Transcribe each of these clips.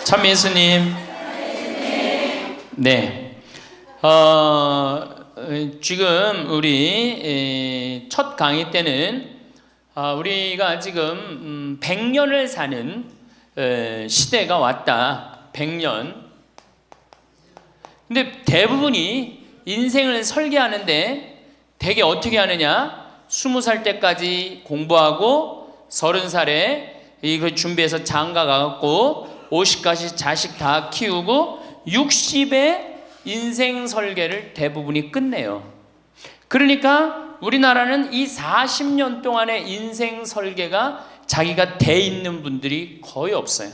참 예수님. 네. 지금 우리 첫 강의 때는 우리가 지금 100년을 사는 시대가 왔다. 100년. 근데 대부분이 인생을 설계하는데 되게 어떻게 하느냐? 20살 때까지 공부하고 30살에 이거 준비해서 장가 가갖고 50까지 자식 다 키우고 60에 인생 설계를 대부분이 끝내요. 그러니까 우리나라는 이 40년 동안의 인생 설계가 자기가 돼 있는 분들이 거의 없어요.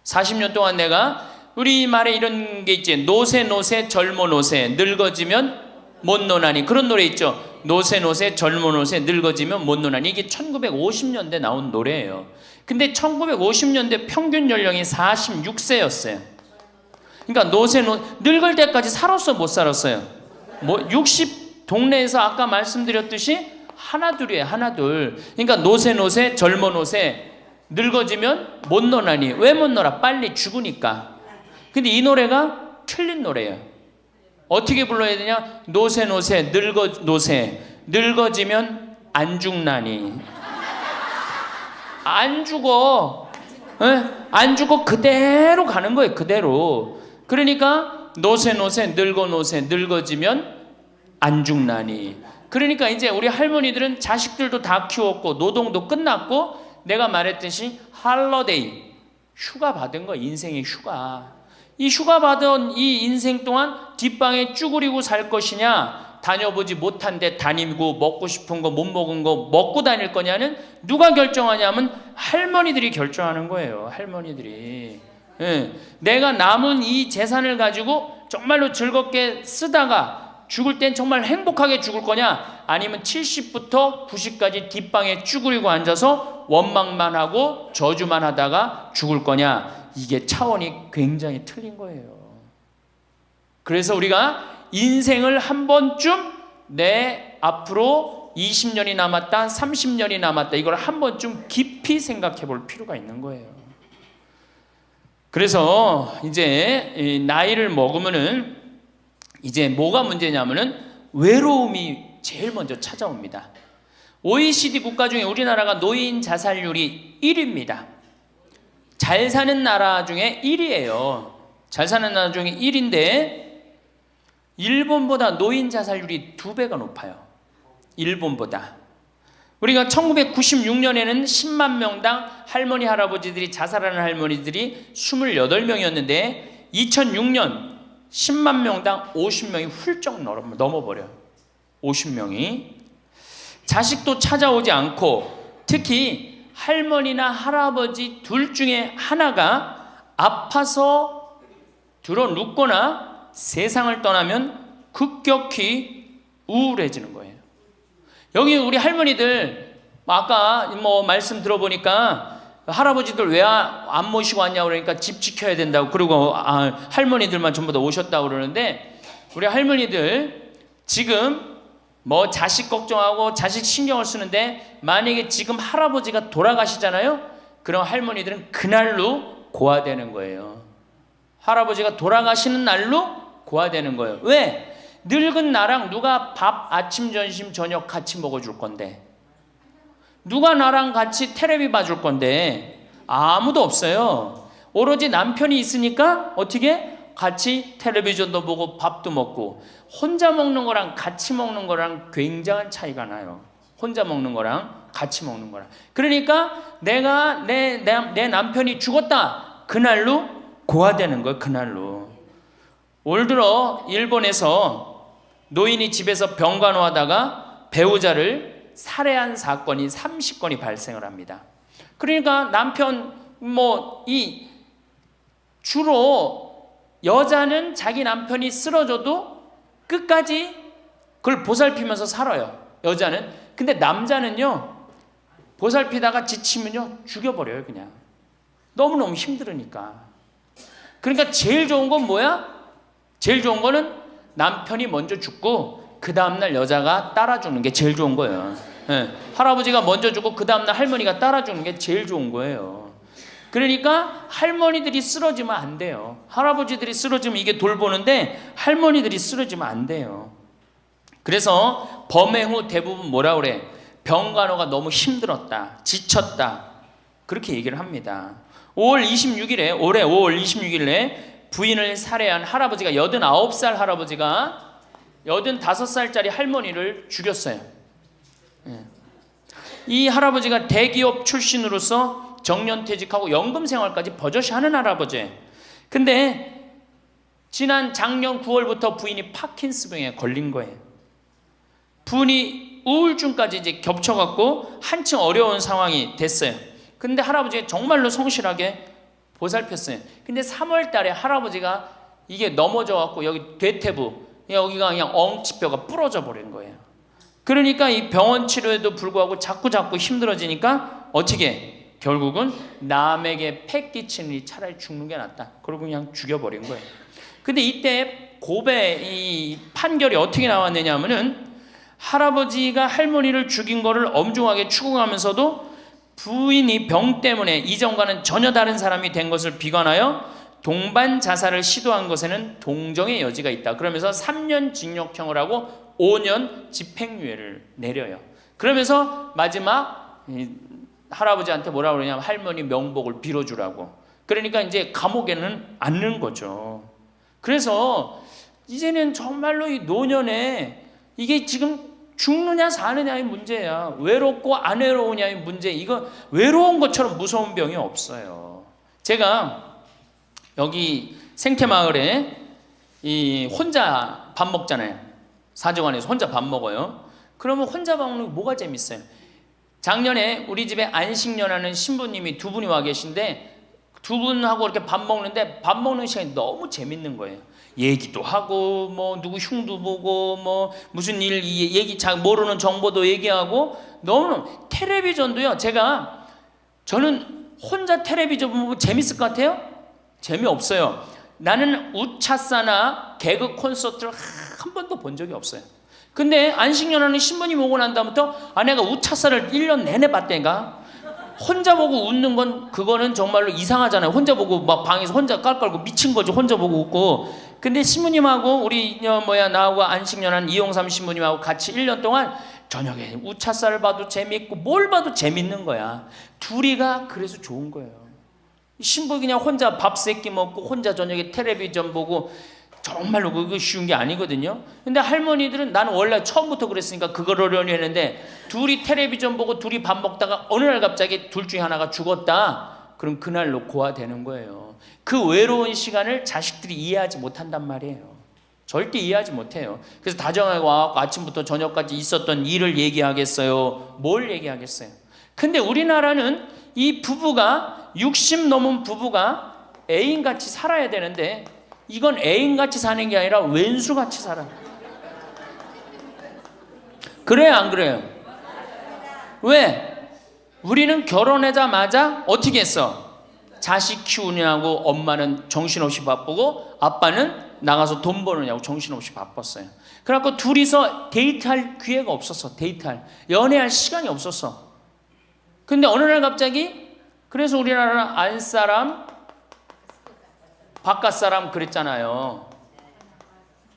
40년 동안 내가 우리 말에 이런 게 있지. 노세 노세 젊어 노세 늙어지면 못 노나니. 그런 노래 있죠. 노세 노세 젊어 노세 늙어지면 못 노나니. 이게 1950년대 나온 노래예요. 근데 1950년대 평균 연령이 46세였어요. 그러니까 늙을 때까지 살았어 못 살았어요? 60 동네에서 아까 말씀드렸듯이 하나둘이에요. 하나둘. 그러니까 노세 노세 젊어 노세 늙어지면 못 노나니. 왜 못 놀아? 빨리 죽으니까. 근데 이 노래가 틀린 노래예요. 어떻게 불러야 되냐? 노세 노세 노세 늙어지면 안 죽나니. 안 죽어. 안 죽어. 그대로 가는 거예요. 그대로. 그러니까 노세 노세 늙어지면 안 죽나니. 그러니까 이제 우리 할머니들은 자식들도 다 키웠고 노동도 끝났고 내가 말했듯이 할러데이 휴가 받은 거. 인생의 휴가. 이 휴가 받은 이 인생 동안 뒷방에 쭈그리고 살 것이냐, 다녀보지 못한 데 다니고 먹고 싶은 거 못 먹은 거 먹고 다닐 거냐는 누가 결정하냐면 할머니들이 결정하는 거예요. 할머니들이. 내가 남은 이 재산을 가지고 정말로 즐겁게 쓰다가 죽을 땐 정말 행복하게 죽을 거냐, 아니면 70부터 90까지 뒷방에 쭈그리고 앉아서 원망만 하고 저주만 하다가 죽을 거냐. 이게 차원이 굉장히 틀린 거예요. 그래서 우리가 인생을 한 번쯤 내 앞으로 20년이 남았다, 30년이 남았다, 이걸 한 번쯤 깊이 생각해 볼 필요가 있는 거예요. 그래서 이제 나이를 먹으면은 이제 뭐가 문제냐면은 외로움이 제일 먼저 찾아옵니다. OECD 국가 중에 우리나라가 노인 자살률이 1위입니다. 잘 사는 나라 중에 1위예요. 잘 사는 나라 중에 1위인데 일본보다 노인 자살률이 2배가 높아요. 일본보다. 우리가 1996년에는 10만 명당 할머니 할아버지들이 자살하는 할머니들이 28명이었는데 2006년 10만 명당 50명이 훌쩍 넘어버려요. 50명이. 자식도 찾아오지 않고 특히 할머니나 할아버지 둘 중에 하나가 아파서 들어 눕거나 세상을 떠나면 급격히 우울해지는 거예요. 여기 우리 할머니들 아까 말씀 들어보니까 할아버지들 왜 안 모시고 왔냐고 그러니까 집 지켜야 된다고, 그리고 할머니들만 전부 다 오셨다고 그러는데 우리 할머니들 지금 자식 걱정하고 자식 신경을 쓰는데 만약에 지금 할아버지가 돌아가시잖아요? 그럼 할머니들은 그날로 고아되는 거예요. 할아버지가 돌아가시는 날로 고아되는 거예요. 왜? 늙은 나랑 누가 밥 아침 점심 저녁 같이 먹어줄 건데, 누가 나랑 같이 텔레비 봐줄 건데 아무도 없어요. 오로지 남편이 있으니까 어떻게? 같이 텔레비전도 보고 밥도 먹고. 혼자 먹는 거랑 같이 먹는 거랑 굉장한 차이가 나요. 혼자 먹는 거랑 같이 먹는 거랑. 그러니까 내가 내 남편이 죽었다, 그날로 고아되는 거예요. 그날로. 올 들어 일본에서 노인이 집에서 병간호하다가 배우자를 살해한 사건이 30건이 발생을 합니다. 그러니까 남편 주로 여자는 자기 남편이 쓰러져도 끝까지 그걸 보살피면서 살아요. 여자는. 근데 남자는요, 보살피다가 지치면요 죽여버려요. 그냥 너무너무 힘들으니까. 그러니까 제일 좋은 건 뭐야? 제일 좋은 거는 남편이 먼저 죽고 그 다음날 여자가 따라주는 게 제일 좋은 거예요. 할아버지가 먼저 죽고 그 다음날 할머니가 따라주는 게 제일 좋은 거예요. 그러니까 할머니들이 쓰러지면 안 돼요. 할아버지들이 쓰러지면 이게 돌보는데 할머니들이 쓰러지면 안 돼요. 그래서 범행 후 대부분 뭐라 그래? 병간호가 너무 힘들었다, 지쳤다, 그렇게 얘기를 합니다. 올해 5월 26일에 부인을 살해한 할아버지가 89살 할아버지가 85살짜리 할머니를 죽였어요. 이 할아버지가 대기업 출신으로서 정년퇴직하고 연금 생활까지 버젓이 하는 할아버지. 근데 지난 작년 9월부터 부인이 파킨스병에 걸린 거예요. 부인이 우울증까지 이제 겹쳐갖고 한층 어려운 상황이 됐어요. 근데 할아버지가 정말로 성실하게 보살폈어요. 근데 3월 달에 할아버지가 이게 넘어져갖고 여기 대퇴부, 여기가 그냥 엉치뼈가 부러져 버린 거예요. 그러니까 이 병원 치료에도 불구하고 자꾸 힘들어지니까 어떻게 결국은 남에게 패 끼치는 이 차라리 죽는 게 낫다. 그러고 그냥 죽여버린 거예요. 근데 이때 고배 이 판결이 어떻게 나왔느냐 하면은 할아버지가 할머니를 죽인 거를 엄중하게 추궁하면서도 부인이 병 때문에 이전과는 전혀 다른 사람이 된 것을 비관하여 동반 자살을 시도한 것에는 동정의 여지가 있다. 그러면서 3년 징역형을 하고 5년 집행유예를 내려요. 그러면서 마지막 할아버지한테 뭐라 그러냐면 할머니 명복을 빌어주라고. 그러니까 이제 감옥에는 안 넣은 거죠. 그래서 이제는 정말로 이 노년에 이게 지금 죽느냐 사느냐의 문제야. 외롭고 안 외로우냐의 문제. 이거 외로운 것처럼 무서운 병이 없어요. 제가 여기 생태마을에 이 혼자 밥 먹잖아요. 사정원에서 혼자 밥 먹어요. 그러면 혼자 밥 먹는 게 뭐가 재밌어요? 작년에 우리 집에 안식년하는 신부님이 2분이 와 계신데 2분하고 이렇게 밥 먹는데 밥 먹는 시간이 너무 재밌는 거예요. 얘기도 하고 뭐 누구 흉도 보고 뭐 무슨 일 얘기 잘 모르는 정보도 얘기하고 너무 텔레비전도요. 저는 혼자 텔레비전 보면 재밌을 것 같아요? 재미없어요. 나는 우차사나 개그 콘서트를 한 번도 본 적이 없어요. 근데 안식년하는 신부님 오고 난 다음부터 내가 우차사를 1년 내내 봤다니까. 혼자 보고 웃는 건 그거는 정말로 이상하잖아요. 혼자 보고 막 방에서 혼자 깔깔고 미친 거지. 혼자 보고 웃고. 근데 신부님하고 우리 나하고 안식년한 이용삼 신부님하고 같이 1년 동안 저녁에 우차사를 봐도 재밌고 뭘 봐도 재밌는 거야. 둘이가 그래서 좋은 거예요. 신부 그냥 혼자 밥 세끼 먹고 혼자 저녁에 텔레비전 보고 정말로 그거 쉬운 게 아니거든요. 근데 할머니들은 나는 원래 처음부터 그랬으니까 그걸 어려니 했는데 둘이 텔레비전 보고 둘이 밥 먹다가 어느 날 갑자기 둘 중에 하나가 죽었다. 그럼 그날로 고아되는 거예요. 그 외로운 시간을 자식들이 이해하지 못한단 말이에요. 절대 이해하지 못해요. 그래서 다정하게 와서 아침부터 저녁까지 있었던 일을 얘기하겠어요? 뭘 얘기하겠어요? 근데 우리나라는 이 부부가 60 넘은 부부가 애인같이 살아야 되는데 이건 애인같이 사는 게 아니라 왼수같이 살아. 그래요 안 그래요? 왜? 우리는 결혼하자마자 어떻게 했어? 자식 키우느냐고 엄마는 정신없이 바쁘고 아빠는 나가서 돈 버느냐고 정신없이 바빴어요. 그래갖고 둘이서 데이트할 기회가 없었어. 연애할 시간이 없었어. 근데 어느 날 갑자기 그래서 우리나라는 안사람 바깥 사람 그랬잖아요.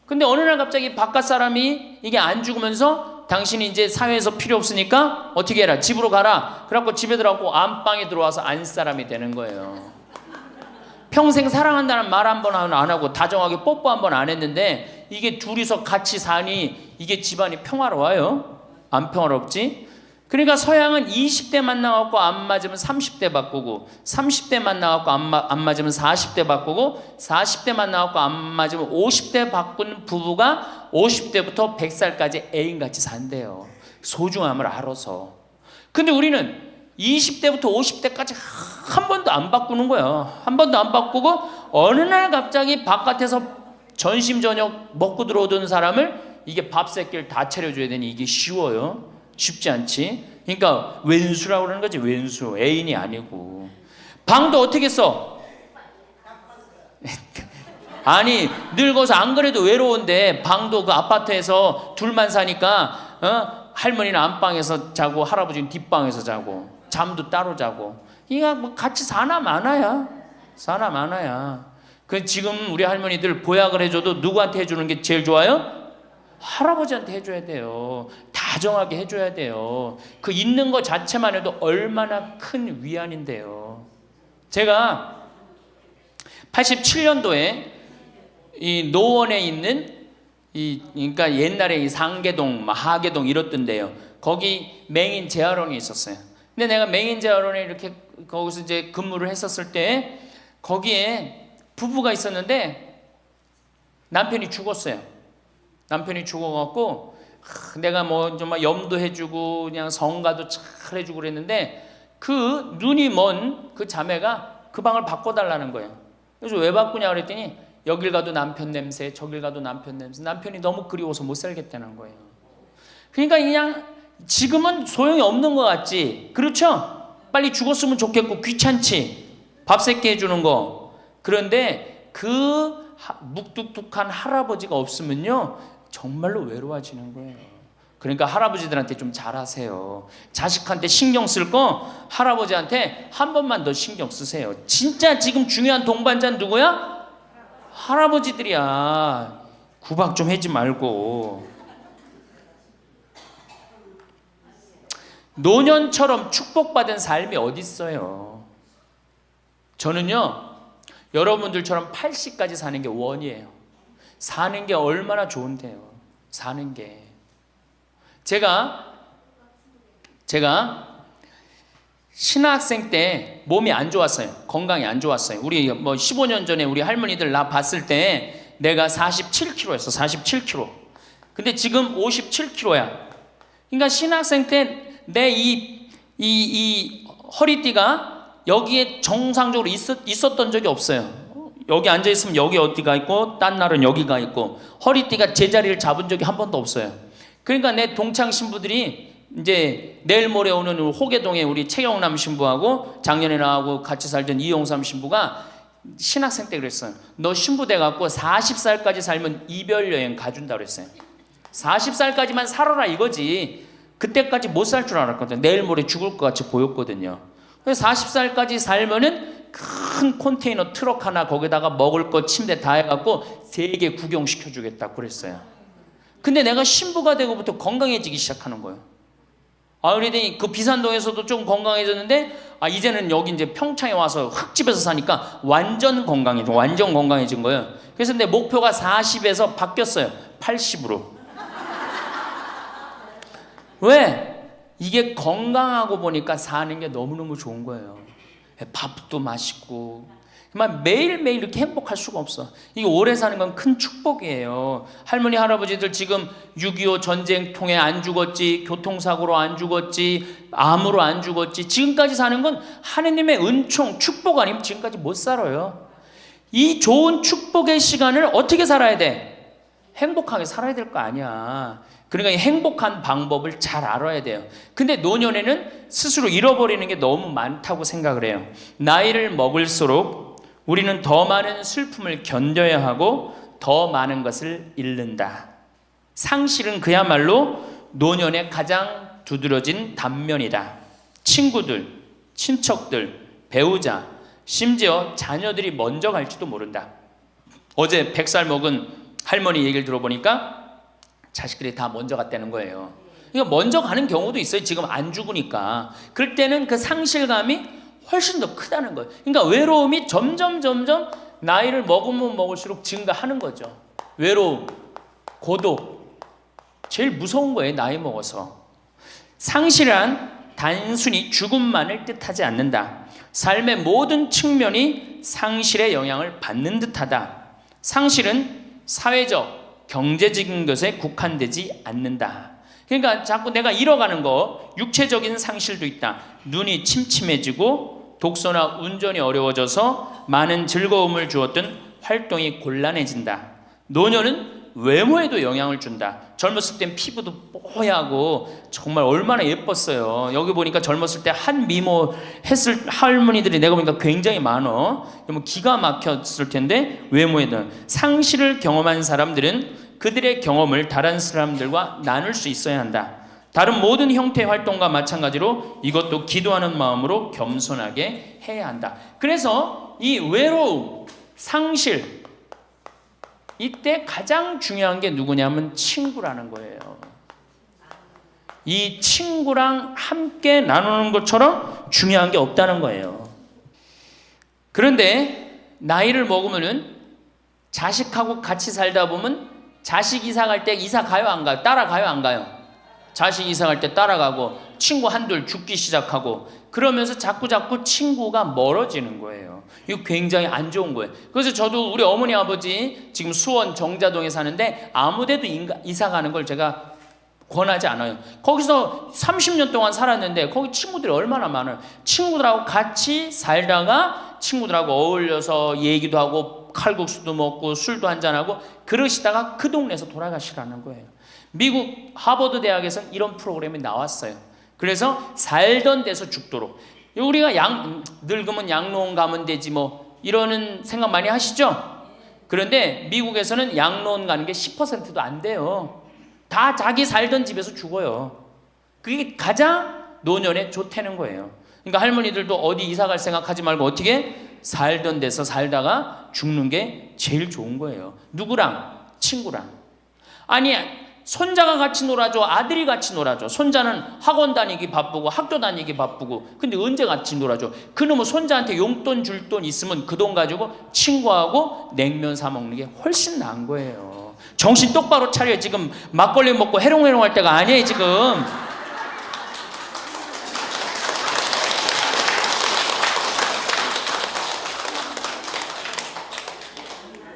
근데 어느 날 갑자기 바깥 사람이 이게 안 죽으면서 당신이 이제 사회에서 필요 없으니까 어떻게 해라, 집으로 가라. 그래갖고 집에 들어가고 안방에 들어와서 안 사람이 되는 거예요. 평생 사랑한다는 말 한 번 안 하고 다정하게 뽀뽀 한 번 안 했는데 이게 둘이서 같이 사니 이게 집안이 평화로워요? 안 평화롭지? 그러니까 서양은 20대 만나갖고 안 맞으면 30대 바꾸고 30대 만나갖고 안 맞으면 40대 바꾸고 40대 만나갖고 안 맞으면 50대 바꾼 부부가 50대부터 100살까지 애인같이 산대요. 소중함을 알아서. 근데 우리는 20대부터 50대까지 한 번도 안 바꾸는 거예요. 한 번도 안 바꾸고 어느 날 갑자기 바깥에서 전심 저녁 먹고 들어오던 사람을 이게 밥 새끼를 다 차려줘야 되니 이게 쉬워요? 쉽지 않지. 그러니까 왼수라고 그러는 거지. 왼수. 애인이 아니고. 방도 어떻게 써? 아니 늙어서 안 그래도 외로운데 방도 그 아파트에서 둘만 사니까 할머니는 안방에서 자고 할아버지는 뒷방에서 자고 잠도 따로 자고. 이가 뭐 같이 사나 마나야. 그 지금 우리 할머니들 보약을 해줘도 누구한테 해주는 게 제일 좋아요? 할아버지한테 해줘야 돼요. 다정하게 해줘야 돼요. 그 있는 것 자체만 해도 얼마나 큰 위안인데요. 제가 87년도에 이 노원에 있는 그러니까 옛날에 이 상계동, 하계동 이렇던데요. 거기 맹인 재활원이 있었어요. 근데 내가 맹인 재활원에 이렇게 거기서 이제 근무를 했었을 때 거기에 부부가 있었는데 남편이 죽었어요. 남편이 죽어갖고 내가 뭐 정말 염도해주고 그냥 성가도 잘 해주고 그랬는데 그 눈이 먼 그 자매가 그 방을 바꿔달라는 거예요. 그래서 왜 바꾸냐 그랬더니 여길 가도 남편 냄새, 저길 가도 남편 냄새. 남편이 너무 그리워서 못 살겠다는 거예요. 그러니까 그냥 지금은 소용이 없는 것 같지. 그렇죠? 빨리 죽었으면 좋겠고 귀찮지. 밥 새끼 해주는 거. 그런데 그 묵뚝뚝한 할아버지가 없으면요 정말로 외로워지는 거예요. 그러니까 할아버지들한테 좀 잘하세요. 자식한테 신경 쓸 거 할아버지한테 한 번만 더 신경 쓰세요. 진짜 지금 중요한 동반자는 누구야? 할아버지들이야. 구박 좀 하지 말고. 노년처럼 축복받은 삶이 어디 있어요? 저는요 여러분들처럼 80까지 사는 게 원이에요. 사는 게 얼마나 좋은데요. 사는 게. 제가 신학생 때 몸이 안 좋았어요. 건강이 안 좋았어요. 우리 뭐 15년 전에 우리 할머니들 나 봤을 때 내가 47kg였어. 47kg. 근데 지금 57kg야. 그러니까 신학생 때 내 이 허리띠가 여기에 정상적으로 있었던 적이 없어요. 여기 앉아있으면 여기 어디가 있고 딴 날은 여기가 있고 허리띠가 제자리를 잡은 적이 한 번도 없어요. 그러니까 내 동창 신부들이 이제 내일 모레 오는 호계동에 우리 최영남 신부하고 작년에 나하고 같이 살던 이용삼 신부가 신학생 때 그랬어요. 너 신부 돼갖고 40살까지 살면 이별 여행 가준다 그랬어요. 40살까지만 살아라 이거지. 그때까지 못 살 줄 알았거든요. 내일 모레 죽을 것 같이 보였거든요. 그래서 40살까지 살면은 큰 컨테이너 트럭 하나 거기다가 먹을 것 침대 다 해갖고 세계 구경시켜주겠다고 그랬어요. 근데 내가 신부가 되고부터 건강해지기 시작하는 거예요. 그러더니 그 비산동에서도 좀 건강해졌는데 이제는 여기 이제 평창에 와서 흙집에서 사니까 완전 건강해진 거예요. 그래서 내 목표가 40에서 바뀌었어요. 80으로. 왜? 이게 건강하고 보니까 사는 게 너무너무 좋은 거예요. 밥도 맛있고 정말 매일매일 이렇게 행복할 수가 없어. 이게 오래 사는 건 큰 축복이에요. 할머니 할아버지들 지금 6.25 전쟁 통해 안 죽었지, 교통사고로 안 죽었지, 암으로 안 죽었지, 지금까지 사는 건 하느님의 은총 축복 아니면 지금까지 못 살아요. 이 좋은 축복의 시간을 어떻게 살아야 돼? 행복하게 살아야 될 거 아니야. 그러니까 행복한 방법을 잘 알아야 돼요. 근데 노년에는 스스로 잃어버리는 게 너무 많다고 생각을 해요. 나이를 먹을수록 우리는 더 많은 슬픔을 견뎌야 하고 더 많은 것을 잃는다. 상실은 그야말로 노년의 가장 두드러진 단면이다. 친구들, 친척들, 배우자, 심지어 자녀들이 먼저 갈지도 모른다. 어제 100살 먹은 할머니 얘기를 들어보니까 자식들이 다 먼저 갔다는 거예요. 그러니까 먼저 가는 경우도 있어요. 지금 안 죽으니까. 그럴 때는 그 상실감이 훨씬 더 크다는 거예요. 그러니까 외로움이 점점 나이를 먹으면 먹을수록 증가하는 거죠. 외로움, 고독. 제일 무서운 거예요. 나이 먹어서. 상실은 단순히 죽음만을 뜻하지 않는다. 삶의 모든 측면이 상실의 영향을 받는 듯하다. 상실은 사회적, 경제적인 것에 국한되지 않는다. 그러니까 자꾸 내가 잃어가는 거, 육체적인 상실도 있다. 눈이 침침해지고 독서나 운전이 어려워져서 많은 즐거움을 주었던 활동이 곤란해진다. 노년은 외모에도 영향을 준다. 젊었을 땐 피부도 뽀얗고 정말 얼마나 예뻤어요. 여기 보니까 젊었을 때 한 미모 했을 할머니들이 내가 보니까 굉장히 많어. 뭐 기가 막혔을 텐데 외모에도 상실을 경험한 사람들은 그들의 경험을 다른 사람들과 나눌 수 있어야 한다. 다른 모든 형태의 활동과 마찬가지로 이것도 기도하는 마음으로 겸손하게 해야 한다. 그래서 이 외로움, 상실, 이때 가장 중요한 게 누구냐면 친구라는 거예요. 이 친구랑 함께 나누는 것처럼 중요한 게 없다는 거예요. 그런데 나이를 먹으면은 자식하고 같이 살다 보면 자식 이사 갈 때 이사 가요 안 가요? 따라가요 안 가요? 자식 이사 갈 때 따라가고 친구 한둘 죽기 시작하고 그러면서 자꾸 친구가 멀어지는 거예요. 이거 굉장히 안 좋은 거예요. 그래서 저도 우리 어머니 아버지 지금 수원 정자동에 사는데 아무데도 이사 가는 걸 제가 권하지 않아요. 거기서 30년 동안 살았는데 거기 친구들이 얼마나 많아요. 친구들하고 같이 살다가 친구들하고 어울려서 얘기도 하고 칼국수도 먹고 술도 한잔하고 그러시다가 그 동네에서 돌아가시라는 거예요. 미국 하버드 대학에서 이런 프로그램이 나왔어요. 그래서 살던 데서 죽도록. 우리가 늙으면 양로원 가면 되지 뭐 이러는 생각 많이 하시죠? 그런데 미국에서는 양로원 가는 게 10%도 안 돼요. 다 자기 살던 집에서 죽어요. 그게 가장 노년에 좋다는 거예요. 그러니까 할머니들도 어디 이사 갈 생각하지 말고 어떻게 살던 데서 살다가 죽는 게 제일 좋은 거예요. 누구랑? 친구랑. 아니 손자가 같이 놀아줘, 아들이 같이 놀아줘. 손자는 학원 다니기 바쁘고 학교 다니기 바쁘고 근데 언제 같이 놀아줘? 그놈은 손자한테 용돈 줄 돈 있으면 그 돈 가지고 친구하고 냉면 사 먹는 게 훨씬 나은 거예요. 정신 똑바로 차려. 지금 막걸리 먹고 해롱해롱 할 때가 아니에요 지금.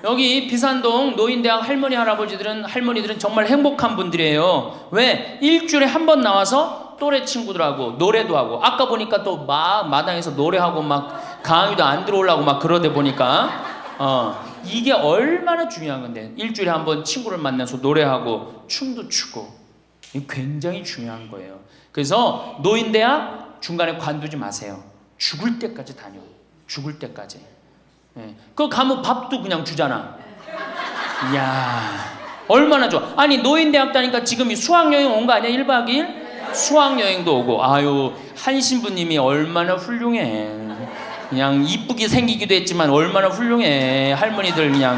여기 비산동 노인대학 할머니들은 정말 행복한 분들이에요. 왜? 일주일에 한 번 나와서 또래 친구들하고 노래도 하고 아까 보니까 또 막 마당에서 노래하고 막 강의도 안 들어오려고 막 그러다 보니까 이게 얼마나 중요한 건데 일주일에 한 번 친구를 만나서 노래하고 춤도 추고 이게 굉장히 중요한 거예요. 그래서 노인대학 중간에 관두지 마세요. 죽을 때까지 다녀. 죽을 때까지. 그거 가면 밥도 그냥 주잖아. 이야 얼마나 좋아. 아니 노인대학 다니까 지금 이 수학여행 온 거 아니야? 1박 2일? 수학여행도 오고. 아유 한 신부님이 얼마나 훌륭해. 그냥 이쁘게 생기기도 했지만 얼마나 훌륭해. 할머니들 그냥.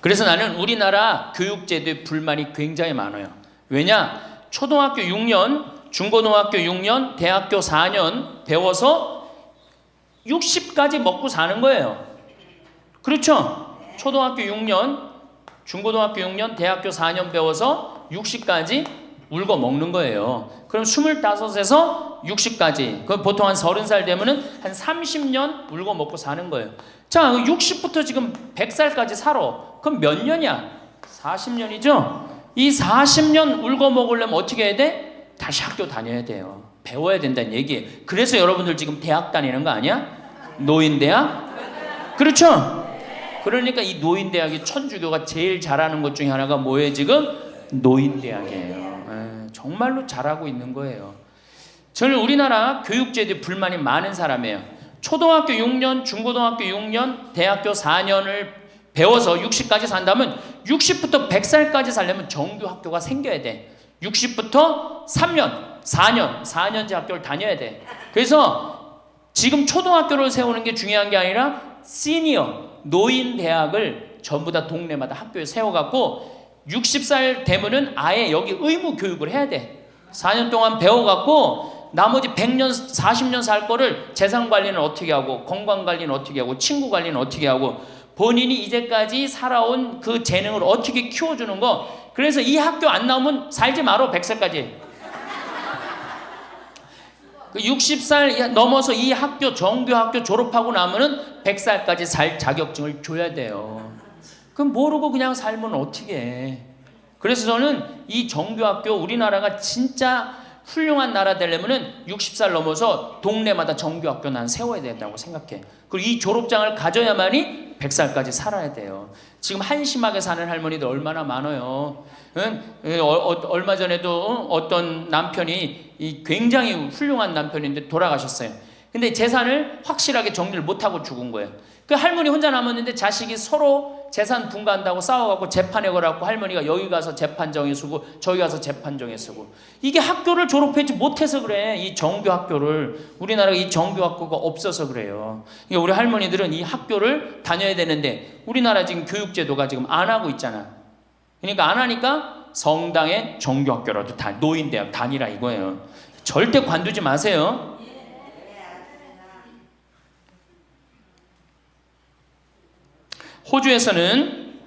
그래서 나는 우리나라 교육제도에 불만이 굉장히 많아요. 왜냐? 초등학교 6년 중고등학교 6년, 대학교 4년 배워서 60까지 먹고 사는 거예요. 그렇죠? 초등학교 6년, 중고등학교 6년, 대학교 4년 배워서 60까지 울고 먹는 거예요. 그럼 25에서 60까지, 그럼 보통 한 30살 되면은 한 30년 울고 먹고 사는 거예요. 자, 60부터 지금 100살까지 살아. 그럼 몇 년이야? 40년이죠? 이 40년 울고 먹으려면 어떻게 해야 돼? 다시 학교 다녀야 돼요. 배워야 된다는 얘기예요. 그래서 여러분들 지금 대학 다니는 거 아니야? 노인대학? 그렇죠? 그러니까 이 노인대학이 천주교가 제일 잘하는 것 중에 하나가 뭐예요 지금? 노인대학이에요. 정말로 잘하고 있는 거예요. 저는 우리나라 교육제도에 불만이 많은 사람이에요. 초등학교 6년, 중고등학교 6년, 대학교 4년을 배워서 60까지 산다면 60부터 100살까지 살려면 정규 학교가 생겨야 돼. 60부터 3년, 4년제 학교를 다녀야 돼. 그래서 지금 초등학교를 세우는 게 중요한 게 아니라 시니어, 노인 대학을 전부 다 동네마다 학교에 세워갖고 60살 되면은 아예 여기 의무 교육을 해야 돼. 4년 동안 배워갖고 나머지 100년, 40년 살 거를 재산 관리는 어떻게 하고 건강 관리는 어떻게 하고 친구 관리는 어떻게 하고 본인이 이제까지 살아온 그 재능을 어떻게 키워주는 거. 그래서 이 학교 안 나오면 살지 말어. 100살까지. 60살 넘어서 이 학교 정규 학교 졸업하고 나면은 100살까지 살 자격증을 줘야 돼요. 그럼 모르고 그냥 살면 어떻게 해. 그래서 저는 이 정규 학교 우리나라가 진짜 훌륭한 나라 되려면은 60살 넘어서 동네마다 정규 학교 난 세워야 된다고 생각해. 그리고 이 졸업장을 가져야만이 100살까지 살아야 돼요. 지금 한심하게 사는 할머니들 얼마나 많아요. 얼마 전에도 어떤 남편이 굉장히 훌륭한 남편인데 돌아가셨어요. 근데 재산을 확실하게 정리를 못하고 죽은 거예요. 그 할머니 혼자 남았는데 자식이 서로 재산 분가한다고 싸워갖고 재판에 걸어갖고 할머니가 여기 가서 재판정에 서고 저기 가서 재판정에 서고. 이게 학교를 졸업하지 못해서 그래. 이 정규 학교를. 우리나라가 이 정규 학교가 없어서 그래요. 그러니까 우리 할머니들은 이 학교를 다녀야 되는데 우리나라 지금 교육제도가 지금 안 하고 있잖아. 그러니까 안 하니까 성당의 정규 학교라도 노인대학 다니라 이거예요. 절대 관두지 마세요. 호주에서는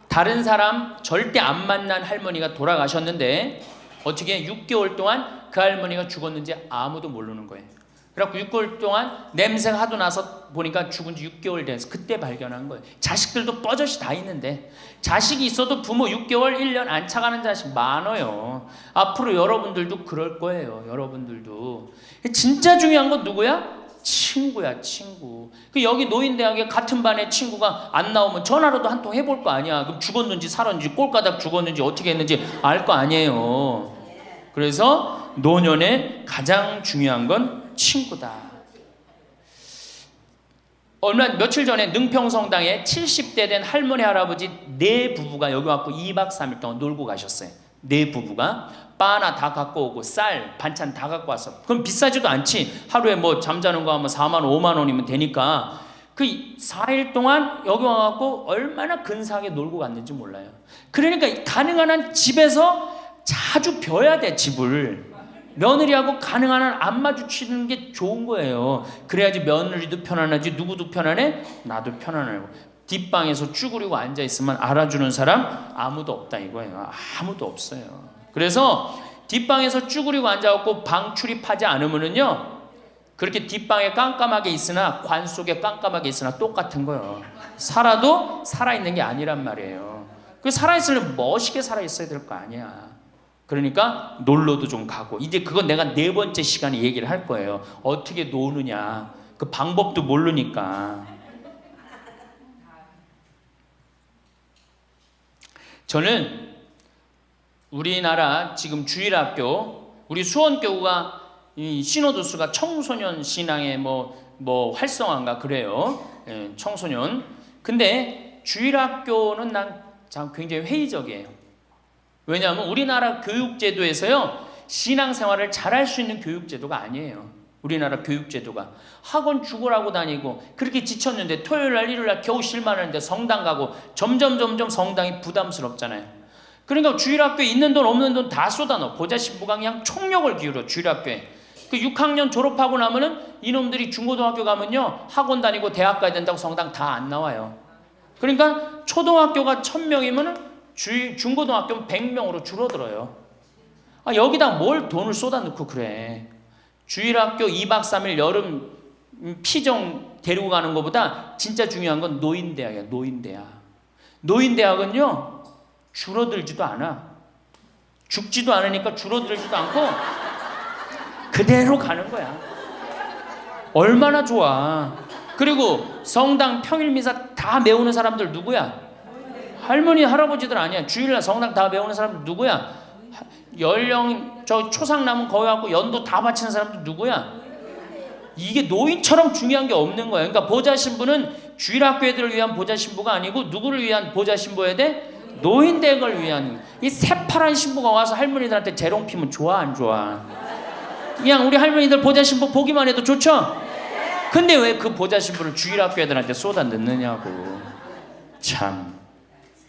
다른 사람 절대 안 만난 할머니가 돌아가셨는데 어떻게 6개월 동안 그 할머니가 죽었는지 아무도 모르는 거예요. 그래갖고 6개월 동안 냄새가 하도 나서 보니까 죽은 지 6개월 돼서 그때 발견한 거예요. 자식들도 뻐젓이 다 있는데 자식이 있어도 부모 6개월, 1년 안 차가는 자식 많아요. 앞으로 여러분들도 그럴 거예요. 여러분들도. 진짜 중요한 건 누구야? 친구야, 친구. 그 여기 노인대학에 같은 반에 친구가 안 나오면 전화로도 한 통 해볼 거 아니야. 그럼 죽었는지 살았는지 꼴가닥 죽었는지 어떻게 했는지 알 거 아니에요. 그래서 노년에 가장 중요한 건 친구다. 며칠 전에 능평성당에 70대 된 할머니 할아버지 네 부부가 여기 왔고 2박 3일 동안 놀고 가셨어요. 네 부부가 바나 다 갖고 오고 쌀 반찬 다 갖고 왔어. 그럼 비싸지도 않지. 하루에 뭐 잠자는 거 하면 4만 원 5만 원이면 되니까 그 4일 동안 여기 와갖고 얼마나 근사하게 놀고 갔는지 몰라요. 그러니까 가능한 한 집에서 자주 벼야 돼. 집을 며느리하고 가능한 한 안 마주치는 게 좋은 거예요. 그래야지 며느리도 편안하지. 누구도 편안해? 나도 편안하고. 뒷방에서 쭈그리고 앉아있으면 알아주는 사람 아무도 없다 이거예요. 아무도 없어요. 그래서 뒷방에서 쭈그리고 앉아갖고 방 출입하지 않으면은요, 그렇게 뒷방에 깜깜하게 있으나 관 속에 깜깜하게 있으나 똑같은 거예요. 살아도 살아있는 게 아니란 말이에요. 그 살아있으려면 멋있게 살아있어야 될 거 아니야. 그러니까 놀러도 좀 가고. 이제 그건 내가 4번째 시간에 얘기를 할 거예요. 어떻게 노느냐. 그 방법도 모르니까. 저는 우리나라 지금 주일학교, 우리 수원교구가 이 신호도수가 청소년 신앙의 뭐 활성화인가 그래요. 예, 청소년. 근데 주일학교는 난 굉장히 회의적이에요. 왜냐하면 우리나라 교육제도에서요, 신앙생활을 잘할 수 있는 교육제도가 아니에요. 우리나라 교육제도가. 학원 죽으라고 다니고 그렇게 지쳤는데 토요일날 일요일날 겨우 쉴만하는데 성당 가고 점점 성당이 부담스럽잖아요. 그러니까 주일학교에 있는 돈 없는 돈 다 쏟아넣어. 보좌신부가 그냥 총력을 기울여. 주일학교에 그 6학년 졸업하고 나면은 이놈들이 중고등학교 가면요, 학원 다니고 대학 가야 된다고 성당 다 안 나와요. 그러니까 초등학교가 1000명이면은 중고등학교는 100명으로 줄어들어요. 여기다 뭘 돈을 쏟아넣고 그래. 주일학교 2박 3일 여름 피정 데리고 가는 것보다 진짜 중요한 건 노인대학이야. 노인대학. 노인대학은요, 줄어들지도 않아. 죽지도 않으니까 줄어들지도 않고 그대로 가는 거야. 얼마나 좋아. 그리고 성당 평일미사 다 메우는 사람들 누구야? 할머니 할아버지들 아니야. 주일날 성당 다 메우는 사람들 누구야? 연령 저 초상 남은 거기 갖고 연도 다 바치는 사람들 누구야? 이게 노인처럼 중요한 게 없는 거야. 그러니까 보좌 신부는 주일학교 애들을 위한 보좌 신부가 아니고 누구를 위한 보좌 신부여야 돼? 노인댁을 위한. 이 새파란 신부가 와서 할머니들한테 재롱 피면 좋아 안 좋아? 그냥 우리 할머니들 보좌 신부 보기만 해도 좋죠? 근데 왜 그 보좌 신부를 주일학교 애들한테 쏟아 넣느냐고. 참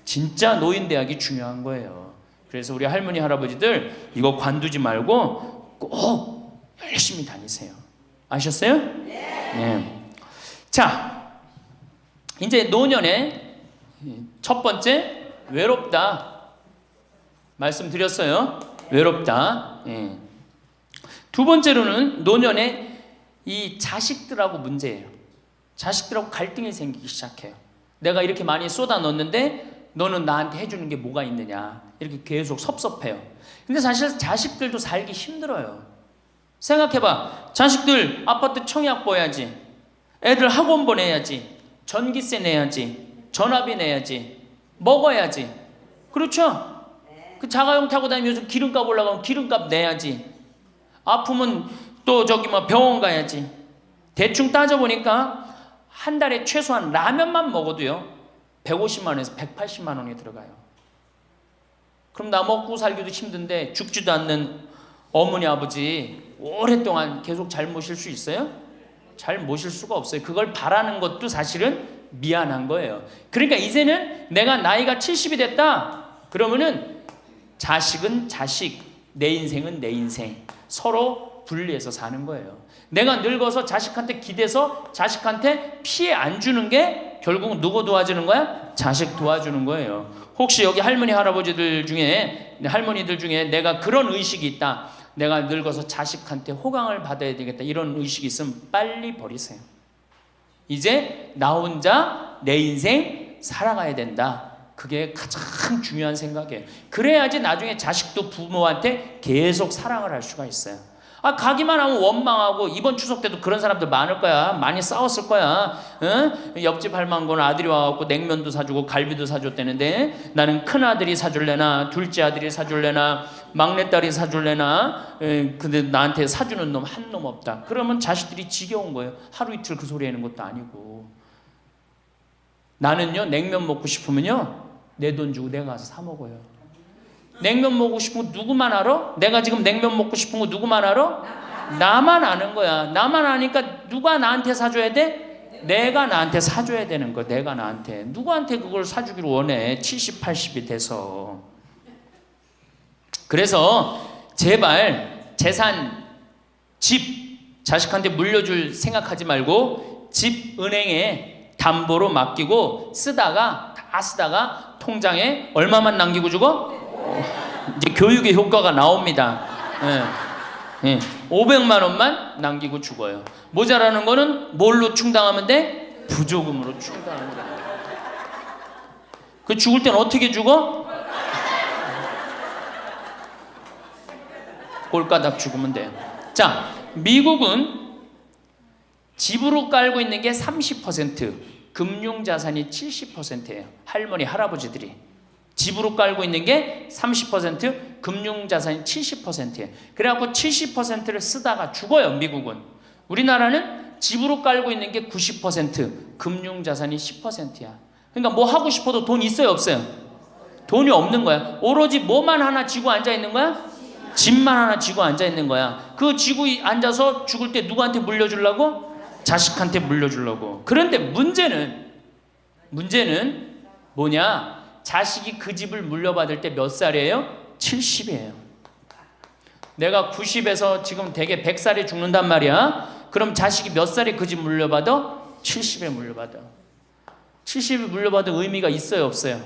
진짜 노인대학이 중요한 거예요. 그래서 우리 할머니 할아버지들 이거 관두지 말고 꼭 열심히 다니세요. 아셨어요? 네. 자, 이제 노년에 첫 번째 외롭다 말씀드렸어요. 외롭다. 예. 두 번째로는 노년에 이 자식들하고 문제예요. 자식들하고 갈등이 생기기 시작해요. 내가 이렇게 많이 쏟아 넣었는데 너는 나한테 해주는 게 뭐가 있느냐. 이렇게 계속 섭섭해요. 근데 사실 자식들도 살기 힘들어요. 생각해봐. 자식들 아파트 청약 보야지. 애들 학원 보내야지. 전기세 내야지. 전화비 내야지. 먹어야지. 그렇죠? 그 자가용 타고 다니면서 기름값 올라가면 기름값 내야지. 아프면 또 병원 가야지. 대충 따져보니까 한 달에 최소한 라면만 먹어도요 150만 원에서 180만 원이 들어가요. 그럼 나 먹고 살기도 힘든데 죽지도 않는 어머니 아버지 오랫동안 계속 잘 모실 수 있어요? 잘 모실 수가 없어요. 그걸 바라는 것도 사실은 미안한 거예요. 그러니까 이제는 내가 나이가 70이 됐다 그러면은 자식은 자식, 내 인생은 내 인생, 서로 분리해서 사는 거예요. 내가 늙어서 자식한테 기대서 자식한테 피해 안 주는 게 결국 누구 도와주는 거야? 자식 도와주는 거예요. 혹시 여기 할머니 할아버지들 중에, 할머니들 중에 내가 그런 의식이 있다, 내가 늙어서 자식한테 호강을 받아야 되겠다, 이런 의식이 있으면 빨리 버리세요. 이제 나 혼자 내 인생 살아가야 된다. 그게 가장 중요한 생각이에요. 그래야지 나중에 자식도 부모한테 계속 사랑을 할 수가 있어요. 가기만 하면 원망하고, 이번 추석 때도 그런 사람들 많을 거야. 많이 싸웠을 거야. 응? 옆집 할망구는 아들이 와갖고 냉면도 사주고 갈비도 사줬다는데 나는 큰아들이 사줄래나 둘째 아들이 사줄래나 막내딸이 사줄래나, 근데 나한테 사주는 놈 한 놈 없다. 그러면 자식들이 지겨운 거예요. 하루 이틀 그 소리 하는 것도 아니고. 나는요 냉면 먹고 싶으면요 내 돈 주고 내가 가서 사 먹어요. 냉면 먹고 싶은 거 누구만 알아? 내가 지금 냉면 먹고 싶은 거 누구만 알아? 나만 아는 거야. 나만 아니까 누가 나한테 사줘야 돼? 내가 나한테 사줘야 되는 거야. 내가 나한테. 누구한테 그걸 사주기를 원해? 70, 80이 돼서. 그래서 제발 재산, 집 자식한테 물려줄 생각하지 말고 집 은행에 담보로 맡기고 쓰다가 통장에 얼마만 남기고 주고? 이제 교육의 효과가 나옵니다. 500만 원만 남기고 죽어요. 모자라는 거는 뭘로 충당하면 돼? 부조금으로 충당하면 돼. 그 죽을 땐 어떻게 죽어? 꼴가닥 죽으면 돼요. 자, 미국은 집으로 깔고 있는 게 30%, 금융자산이 70%예요. 할머니, 할아버지들이. 집으로 깔고 있는 게 30%, 금융자산이 70%예요. 그래갖고 70%를 쓰다가 죽어요, 미국은. 우리나라는 집으로 깔고 있는 게 90%, 금융자산이 10%야. 그러니까 뭐 하고 싶어도 돈 있어요, 없어요? 돈이 없는 거야. 오로지 뭐만 하나 쥐고 앉아 있는 거야? 집만 하나 쥐고 앉아 있는 거야. 그 쥐고 앉아서 죽을 때 누구한테 물려주려고? 자식한테 물려주려고. 그런데 문제는 뭐냐? 자식이 그 집을 물려받을 때 몇 살이에요? 70이에요. 내가 90에서 지금 대개 100살에 죽는단 말이야. 그럼 자식이 몇 살에 그 집 물려받아? 70에 물려받아. 70에 물려받을 의미가 있어요, 없어요?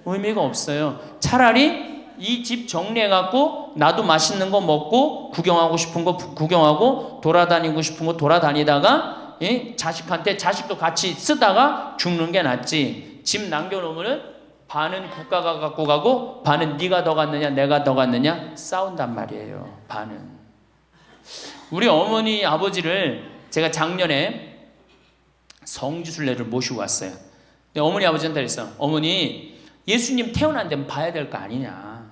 의미가 없어요. 차라리 이 집 정리해갖고 나도 맛있는 거 먹고 구경하고 싶은 거 구경하고 돌아다니고 싶은 거 돌아다니다가 자식한테 자식도 같이 쓰다가 죽는 게 낫지. 집 남겨놓으면은 반은 국가가 갖고 가고 반은 네가 더 갔느냐 내가 더 갔느냐 싸운단 말이에요. 반은. 우리 어머니 아버지를 제가 작년에 성지순례를 모시고 왔어요. 근데 어머니 아버지한테 그랬어. 어머니, 예수님 태어난 데는 봐야 될 거 아니냐.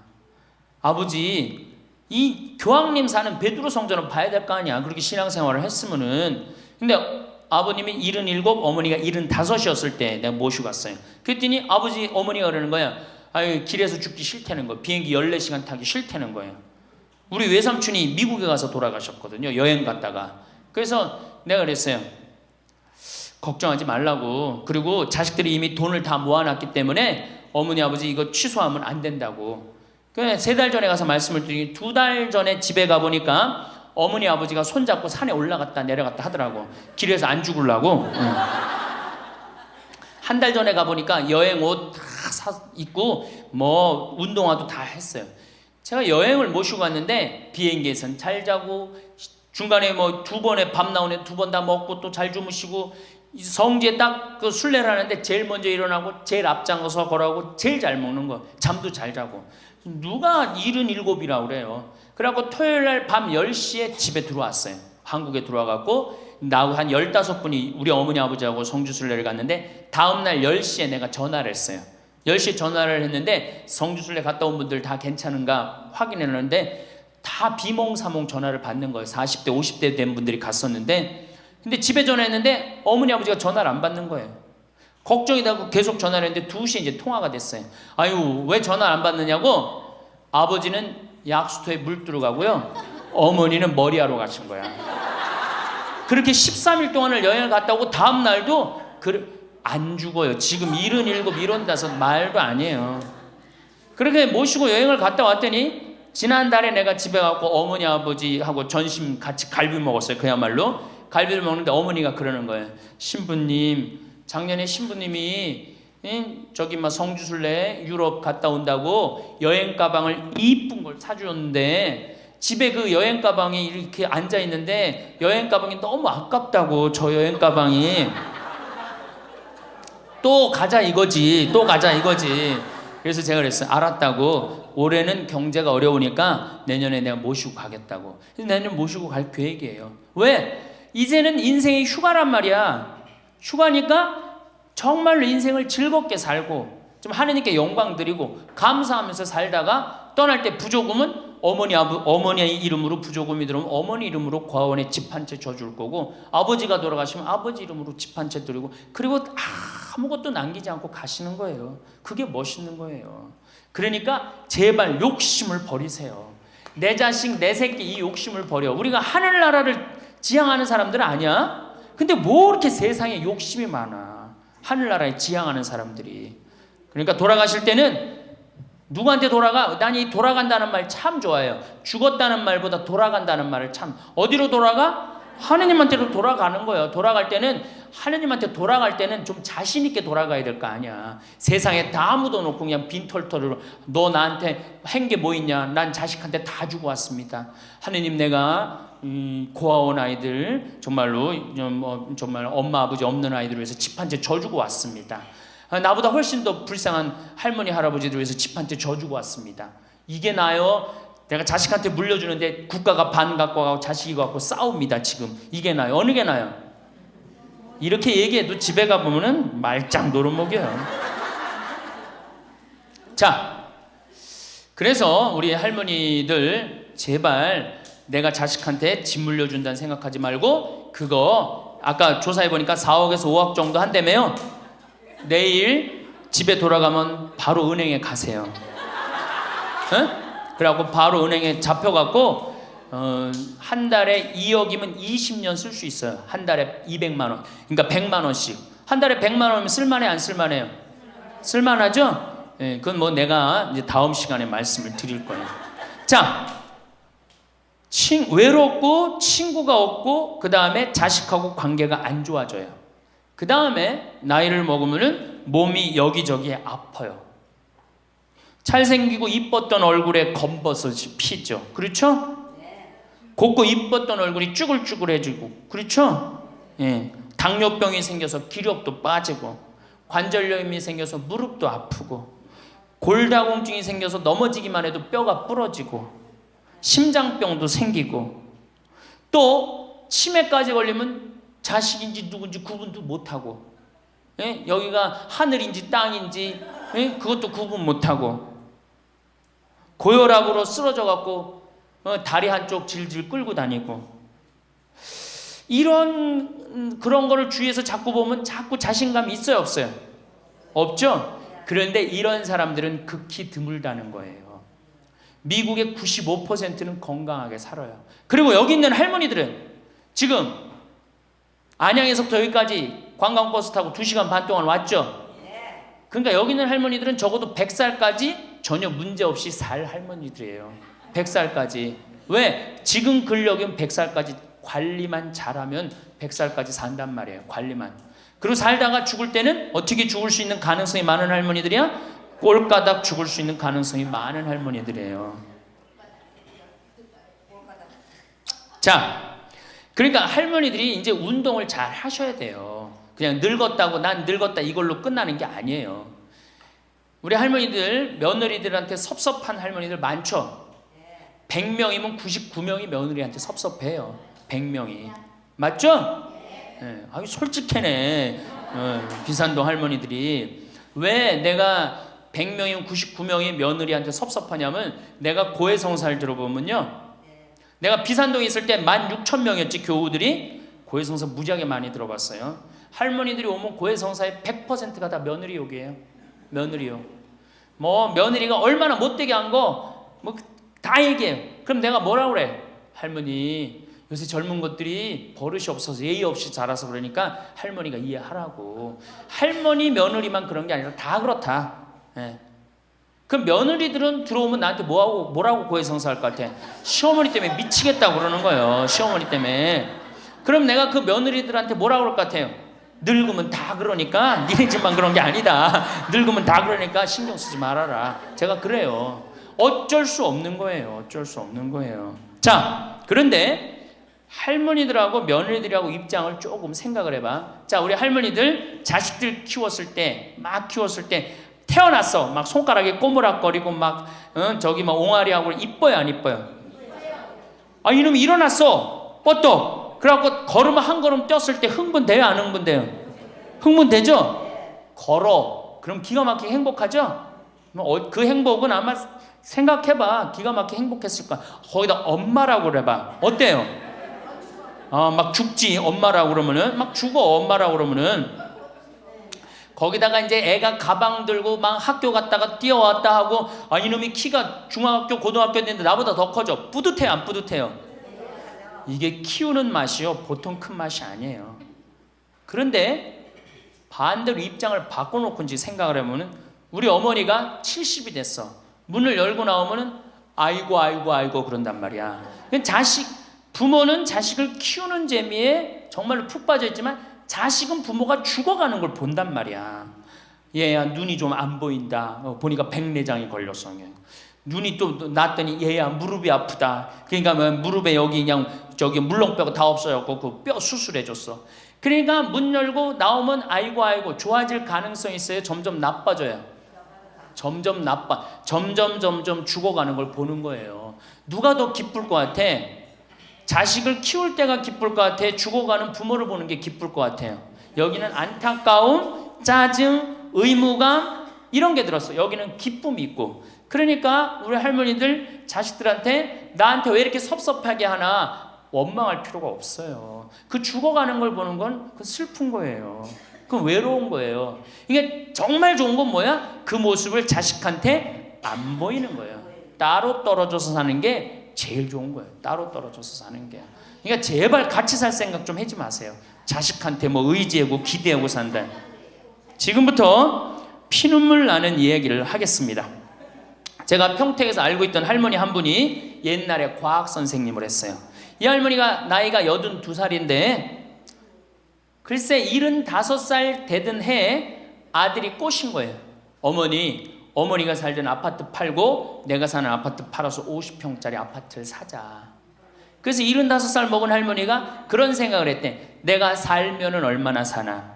아버지, 이 교황님 사는 베드로 성전은 봐야 될 거 아니야. 그렇게 신앙생활을 했으면은. 근데 아버님이 77, 어머니가 75이었을 때 내가 모시고 갔어요. 그랬더니 아버지, 어머니가 그러는 거야. 아유, 길에서 죽기 싫다는 거예요. 비행기 14시간 타기 싫다는 거예요. 우리 외삼촌이 미국에 가서 돌아가셨거든요. 여행 갔다가. 그래서 내가 그랬어요. 걱정하지 말라고. 그리고 자식들이 이미 돈을 다 모아놨기 때문에 어머니, 아버지 이거 취소하면 안 된다고. 그래서 3달 전에 가서 말씀을 드리니 2달 전에 집에 가보니까 어머니 아버지가 손잡고 산에 올라갔다 내려갔다 하더라고. 길에서 안 죽으려고. 한 달 전에 가보니까 여행 옷 다 입고 뭐 운동화도 다 했어요. 제가 여행을 모시고 갔는데 비행기에선 잘 자고 중간에 뭐 2번에 밥 나오네 2번 다 먹고 또 잘 주무시고 성지에 딱 그 순례를 하는데 제일 먼저 일어나고 제일 앞장서서 걸어가고 제일 잘 먹는 거. 잠도 잘 자고. 누가 77이라고 그래요. 그래갖고 토요일날 밤 10시에 집에 들어왔어요. 한국에 들어와갖고 나하고 한 15분이 우리 어머니 아버지하고 성주순례를 갔는데 다음날 10시에 내가 전화를 했어요. 10시에 전화를 했는데 성주순례 갔다 온 분들 다 괜찮은가 확인했는데 다 비몽사몽 전화를 받는 거예요. 40대 50대 된 분들이 갔었는데 근데 집에 전화했는데 어머니 아버지가 전화를 안 받는 거예요. 걱정이 되고 계속 전화를 했는데 2시에 이제 통화가 됐어요. 아유, 왜 전화를 안 받느냐고. 아버지는 약수터에 물 들어가고요, 어머니는 머리하러 가신 거야. 그렇게 13일 동안을 여행을 갔다 오고 다음 날도 안 죽어요. 지금 77, 75 말도 아니에요. 그렇게 모시고 여행을 갔다 왔더니 지난달에 내가 집에 가고 어머니 아버지하고 점심 같이 갈비 먹었어요. 그야말로 갈비를 먹는데 어머니가 그러는 거예요. 신부님, 작년에 신부님이 저기 막 성주순례 유럽 갔다 온다고 여행 가방을 이쁜 걸 사주었는데 집에 그 여행 가방이 이렇게 앉아 있는데 여행 가방이 너무 아깝다고. 저 여행 가방이 또 가자 이거지, 또 가자 이거지. 그래서 제가 그랬어요. 알았다고. 올해는 경제가 어려우니까 내년에 내가 모시고 가겠다고. 그래서 내년 모시고 갈 계획이에요. 왜? 이제는 인생이 휴가란 말이야. 휴가니까 정말로 인생을 즐겁게 살고 좀 하느님께 영광 드리고 감사하면서 살다가 떠날 때 부조금은 어머니 이름으로 부조금이 들어오면 어머니 이름으로 과원에 집 한 채 줘줄 거고, 아버지가 돌아가시면 아버지 이름으로 집 한 채 드리고, 그리고 아무것도 남기지 않고 가시는 거예요. 그게 멋있는 거예요. 그러니까 제발 욕심을 버리세요. 내 자식 내 새끼 이 욕심을 버려. 우리가 하늘나라를 지향하는 사람들은 아니야? 근데 뭐 이렇게 세상에 욕심이 많아, 하늘나라에 지향하는 사람들이. 그러니까 돌아가실 때는 누구한테 돌아가? 난 이 돌아간다는 말 참 좋아해요. 죽었다는 말보다 돌아간다는 말을 참. 어디로 돌아가? 하느님한테로 돌아가는 거예요. 돌아갈 때는 하느님한테 돌아갈 때는 좀 자신 있게 돌아가야 될 거 아니야. 세상에 다 묻어놓고 그냥 빈털터리로 너 나한테 한 게 뭐 있냐? 난 자식한테 다 주고 왔습니다. 하느님, 내가 고아원 아이들 정말로 정말 엄마 아버지 없는 아이들을 위해서 집 한 채 져주고 왔습니다. 나보다 훨씬 더 불쌍한 할머니 할아버지들 위해서 집 한 채 져주고 왔습니다. 이게 나요? 내가 자식한테 물려주는데 국가가 반 갖고 가고 자식이 갖고 싸웁니다. 지금 이게 나요? 어느 게 나요? 이렇게 얘기해도 집에 가보면은 말짱 노릇먹여요. 자, 그래서 우리 할머니들 제발 내가 자식한테 집 물려준다는 생각하지 말고, 그거 아까 조사해보니까 4억에서 5억 정도 한다며요. 내일 집에 돌아가면 바로 은행에 가세요. 그래갖고 바로 은행에 잡혀갖고 한 달에 2억이면 20년 쓸 수 있어요. 한 달에 200만 원. 그러니까 100만 원씩. 한 달에 100만 원이면 쓸만해 안 쓸만해요? 쓸만하죠? 예, 그건 뭐 내가 이제 다음 시간에 말씀을 드릴 거예요. 자, 외롭고 친구가 없고 그 다음에 자식하고 관계가 안 좋아져요. 그 다음에 나이를 먹으면 몸이 여기저기 아파요. 잘생기고 이뻤던 얼굴에 검버섯이 피죠. 그렇죠? 곱고 이뻤던 얼굴이 쭈글쭈글해지고, 그렇죠? 예. 당뇨병이 생겨서 기력도 빠지고, 관절염이 생겨서 무릎도 아프고, 골다공증이 생겨서 넘어지기만 해도 뼈가 부러지고, 심장병도 생기고, 또 치매까지 걸리면 자식인지 누군지 구분도 못하고, 예? 여기가 하늘인지 땅인지, 예? 그것도 구분 못하고, 고혈압으로 쓰러져 갖고 다리 한쪽 질질 끌고 다니고, 그런 거를 주위에서 자꾸 보면 자꾸 자신감이 있어요 없어요? 없죠? 그런데 이런 사람들은 극히 드물다는 거예요. 미국의 95%는 건강하게 살아요. 그리고 여기 있는 할머니들은 지금 안양에서부터 여기까지 관광버스 타고 2시간 반 동안 왔죠? 그러니까 여기 있는 할머니들은 적어도 100살까지 전혀 문제없이 살 할머니들이에요. 100살까지. 왜? 지금 근력은 100살까지 관리만 잘하면 100살까지 산단 말이에요. 관리만. 그리고 살다가 죽을 때는 어떻게 죽을 수 있는 가능성이 많은 할머니들이야? 꼴가닥 죽을 수 있는 가능성이 많은 할머니들이에요. 자, 그러니까 할머니들이 이제 운동을 잘 하셔야 돼요. 그냥 늙었다고 난 늙었다 이걸로 끝나는 게 아니에요. 우리 할머니들, 며느리들한테 섭섭한 할머니들 많죠? 100명이면 99명이 며느리한테 섭섭해요. 100명이. 맞죠? 네. 아유, 솔직해네. 비산동 할머니들이. 왜 내가 100명이면 99명이 며느리한테 섭섭하냐면, 내가 고해성사를 들어보면요, 내가 비산동에 있을 때 16,000명이었지 교우들이. 고해성사 무지하게 많이 들어봤어요. 할머니들이 오면 고해성사의 100%가 다 며느리 욕이에요. 며느리 욕. 뭐 며느리가 얼마나 못되게 한 거 뭐 다 얘기해요. 그럼 내가 뭐라 그래? 할머니 요새 젊은 것들이 버릇이 없어서 예의 없이 자라서 그러니까 할머니가 이해하라고. 할머니 며느리만 그런 게 아니라 다 그렇다. 예. 그럼 며느리들은 들어오면 나한테 뭐라고 고해성사할 것 같아? 시어머니 때문에 미치겠다고 그러는 거예요. 시어머니 때문에. 그럼 내가 그 며느리들한테 뭐라고 그럴 것 같아요? 늙으면 다 그러니까 니네 집만 그런 게 아니다. 늙으면 다 그러니까 신경 쓰지 말아라. 제가 그래요. 어쩔 수 없는 거예요. 어쩔 수 없는 거예요. 자, 그런데 할머니들하고 며느리들하고 입장을 조금 생각을 해봐. 자, 우리 할머니들 자식들 키웠을 때, 막 키웠을 때 태어났어. 막 손가락에 꼬무락거리고 막 저기 막 옹알이하고 이뻐요, 안 이뻐요? 아, 이놈이 일어났어. 뻗떡. 그래갖고 걸으면 한 걸음 뛰었을 때 흥분돼요, 안 흥분돼요? 흥분되죠? 걸어. 그럼 기가 막히게 행복하죠? 그 행복은 아마 생각해봐. 기가 막히게 행복했을 거야. 거기다 엄마라고 그래봐. 어때요? 막 죽지 엄마라고 그러면은 막 죽어 엄마라고 그러면은. 거기다가 이제 애가 가방 들고 막 학교 갔다가 뛰어왔다 하고 이놈이 키가 중학교 고등학교 됐는데 나보다 더 커져. 뿌듯해요, 안 뿌듯해요? 이게 키우는 맛이요 보통 큰 맛이 아니에요. 그런데 반대로 입장을 바꿔놓고 이제 생각을 해보면 우리 어머니가 70이 됐어. 문을 열고 나오면은 아이고 그런단 말이야. 부모는 자식을 키우는 재미에 정말로 푹 빠져 있지만 자식은 부모가 죽어가는 걸 본단 말이야. 얘야 눈이 좀 안 보인다. 보니까 백내장이 걸렸어. 눈이 또 났더니 얘야 무릎이 아프다. 그러니까 무릎에 여기 그냥 저기 물렁뼈가 다 없어졌고 그 뼈 수술해줬어. 그러니까 문 열고 나오면 아이고 좋아질 가능성이 있어요. 점점 나빠져요. 점점 죽어가는 걸 보는 거예요. 누가 더 기쁠 것 같아? 자식을 키울 때가 기쁠 것 같아? 죽어가는 부모를 보는 게 기쁠 것 같아요? 여기는 안타까움, 짜증, 의무감 이런 게 들었어. 여기는 기쁨이 있고. 그러니까 우리 할머니들 자식들한테 나한테 왜 이렇게 섭섭하게 하나 원망할 필요가 없어요. 그 죽어가는 걸 보는 건 그 슬픈 거예요. 그 외로운 거예요. 이게 정말 좋은 건 뭐야? 그 모습을 자식한테 안 보이는 거예요. 따로 떨어져서 사는 게 제일 좋은 거예요. 따로 떨어져서 사는 게. 그러니까 제발 같이 살 생각 좀 하지 마세요. 자식한테 뭐 의지하고 기대하고 산다. 지금부터 피눈물 나는 이야기를 하겠습니다. 제가 평택에서 알고 있던 할머니 한 분이 옛날에 과학 선생님을 했어요. 이 할머니가 나이가 82살인데 글쎄 75살 되던 해에 아들이 꼬신 거예요. 어머니가 살던 아파트 팔고 내가 사는 아파트 팔아서 50평짜리 아파트를 사자. 그래서 75살 먹은 할머니가 그런 생각을 했대. 내가 살면은 얼마나 사나?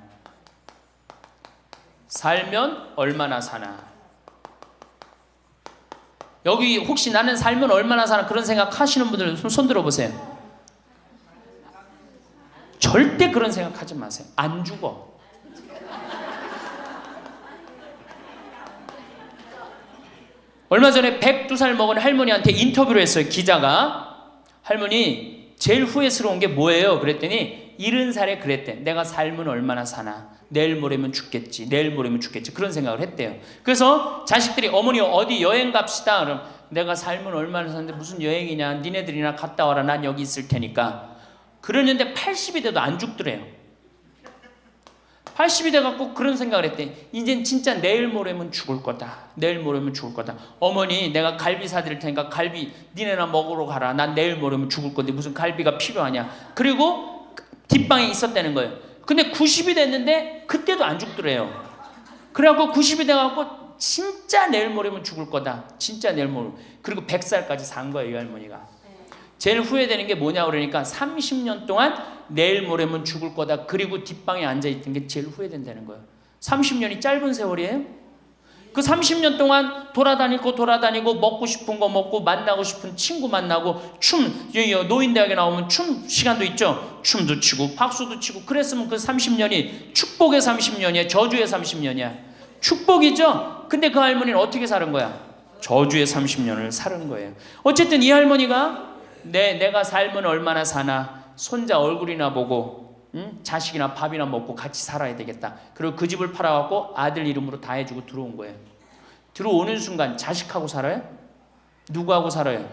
살면 얼마나 사나? 여기 혹시 나는 살면 얼마나 사나 그런 생각 하시는 분들 손 들어보세요. 절대 그런 생각하지 마세요. 안 죽어. 얼마 전에 102살 먹은 할머니한테 인터뷰를 했어요. 기자가. 할머니 제일 후회스러운 게 뭐예요? 그랬더니 70살에 그랬대. 내가 살면 얼마나 사나? 내일 모레면 죽겠지. 그런 생각을 했대요. 그래서 자식들이 어머니 어디 여행 갑시다. 그럼 내가 살면 얼마나 사는데 무슨 여행이냐. 니네들이나 갔다 와라. 난 여기 있을 테니까. 그러는데 80이 돼도 안 죽더래요. 80이 돼갖고 그런 생각을 했대. 이젠 진짜 내일 모레면 죽을 거다. 어머니 내가 갈비 사드릴 테니까 갈비 니네나 먹으러 가라. 난 내일 모레면 죽을 건데 무슨 갈비가 필요하냐. 그리고 뒷방에 있었다는 거예요. 근데 90이 됐는데 그때도 안 죽더래요. 그래갖고 90이 돼갖고 진짜 내일 모레면 죽을 거다. 진짜 내일 모레. 그리고 100살까지 산 거예요. 이 할머니가. 제일 후회되는 게 뭐냐 그러니까 30년 동안 내일 모레면 죽을 거다. 그리고 뒷방에 앉아있던 게 제일 후회된다는 거예요. 30년이 짧은 세월이에요? 그 30년 동안 돌아다니고 먹고 싶은 거 먹고 만나고 싶은 친구 만나고 노인대학에 나오면 춤 시간도 있죠. 춤도 추고 박수도 치고 그랬으면 그 30년이 축복의 30년이야. 저주의 30년이야. 축복이죠. 근데 그 할머니는 어떻게 사는 거야? 저주의 30년을 사는 거예요. 어쨌든 이 할머니가 내가 살면 얼마나 사나 손자 얼굴이나 보고 자식이나 밥이나 먹고 같이 살아야 되겠다. 그리고 그 집을 팔아갖고 아들 이름으로 다 해주고 들어온 거예요. 들어오는 순간 자식하고 살아요? 누구하고 살아요?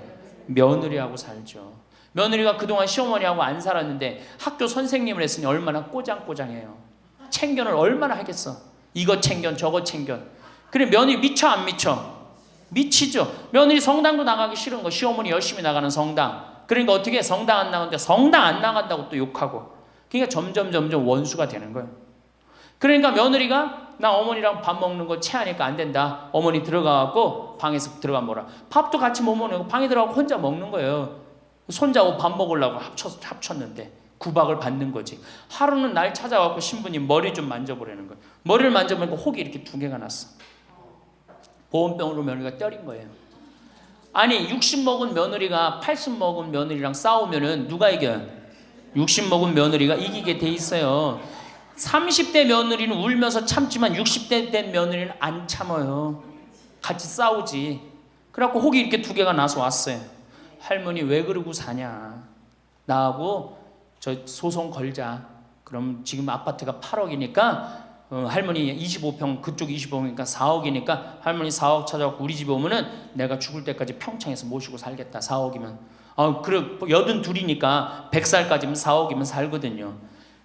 며느리하고 살죠. 며느리가 그동안 시어머니하고 안 살았는데 학교 선생님을 했으니 얼마나 꼬장꼬장해요. 챙견을 얼마나 하겠어. 이거 챙견 저거 챙견. 그래 며느리 미쳐 안 미쳐? 미치죠. 며느리 성당도 나가기 싫은 거. 시어머니 열심히 나가는 성당. 그러니까 어떻게 해? 성당 안 나가는데 성당 안 나간다고 또 욕하고. 그러니까 점점 원수가 되는 거예요. 그러니까 며느리가 나 어머니랑 밥 먹는 거 체하니까 안 된다. 어머니 들어가갖고 방에서 들어가 먹어라. 밥도 같이 못 먹는 거 방에 들어가고 혼자 먹는 거예요. 손자하고 밥 먹으려고 합쳤는데 구박을 받는 거지. 하루는 날 찾아와서 신부님 머리 좀 만져보라는 거예요. 머리를 만져보니까 혹이 이렇게 2개가 났어. 보온병으로 며느리가 때린 거예요. 아니 60 먹은 며느리가 80 먹은 며느리랑 싸우면은 누가 이겨요? 60 먹은 며느리가 이기게 돼 있어요. 30대 며느리는 울면서 참지만 60대 된 며느리는 안 참아요. 같이 싸우지. 그래갖고 혹이 이렇게 2개가 나서 왔어요. 할머니 왜 그러고 사냐. 나하고 저 소송 걸자. 그럼 지금 아파트가 8억이니까 할머니 25평 그쪽 25평이니까 4억이니까 할머니 4억 찾아갖고 우리 집에 오면은 내가 죽을 때까지 평창에서 모시고 살겠다. 4억이면 그래 82이니까 100살까지면 4억이면 살거든요.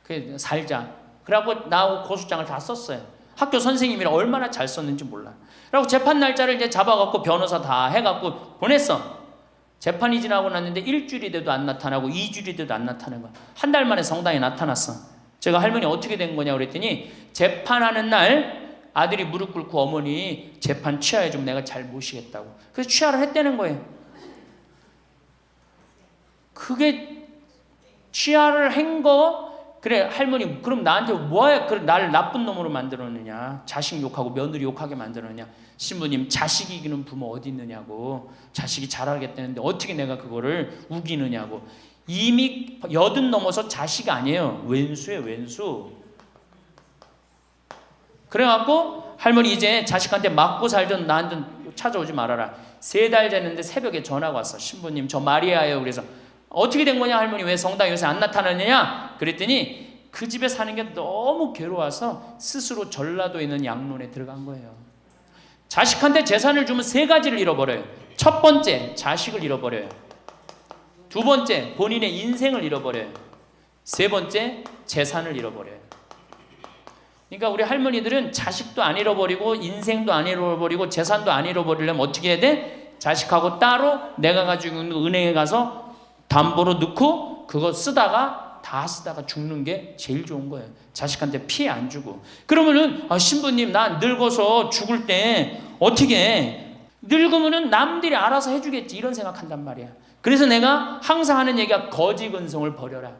그래 살자. 그래갖고 나하고 고소장을 다 썼어요. 학교 선생님이랑 얼마나 잘 썼는지 몰라. 그래갖고 재판 날짜를 이제 잡아갖고 변호사 다 해갖고 보냈어. 재판이 지나고 났는데 1주일이 돼도 안 나타나고 2주일이 돼도 안 나타나는 거야. 한 달 만에 성당에 나타났어. 제가 할머니 어떻게 된 거냐 그랬더니 재판하는 날 아들이 무릎 꿇고 어머니 재판 취하해 좀 내가 잘 모시겠다고. 그래서 취하를 했다는 거예요. 그게 취하를 한 거. 그래 할머니 그럼 나한테 뭐야 그래 나를 나쁜 놈으로 만들었느냐. 자식 욕하고 며느리 욕하게 만들었느냐. 신부님 자식 이기는 부모 어디 있느냐고. 자식이 잘하겠다는데 어떻게 내가 그거를 우기느냐고. 이미 80 넘어서 자식 아니에요. 왼수예요 왼수. 그래갖고 할머니 이제 자식한테 맞고 살던 나한테 찾아오지 말아라. 3달 됐는데 새벽에 전화가 왔어. 신부님 저 마리아예요. 그래서 어떻게 된 거냐 할머니 왜 성당 요새 안 나타나느냐 그랬더니 그 집에 사는 게 너무 괴로워서 스스로 전라도에 있는 양론에 들어간 거예요. 자식한테 재산을 주면 3가지를 잃어버려요. 첫 번째 자식을 잃어버려요. 2번째 본인의 인생을 잃어버려요. 3번째 재산을 잃어버려요. 그러니까 우리 할머니들은 자식도 안 잃어버리고 인생도 안 잃어버리고 재산도 안 잃어버리려면 어떻게 해야 돼? 자식하고 따로 내가 가지고 있는 은행에 가서 담보로 넣고 그거 다 쓰다가 죽는 게 제일 좋은 거예요. 자식한테 피해 안 주고. 그러면은 신부님 나 늙어서 죽을 때 어떻게 해? 늙으면은 남들이 알아서 해주겠지 이런 생각한단 말이야. 그래서 내가 항상 하는 얘기가 거지 근성을 버려라.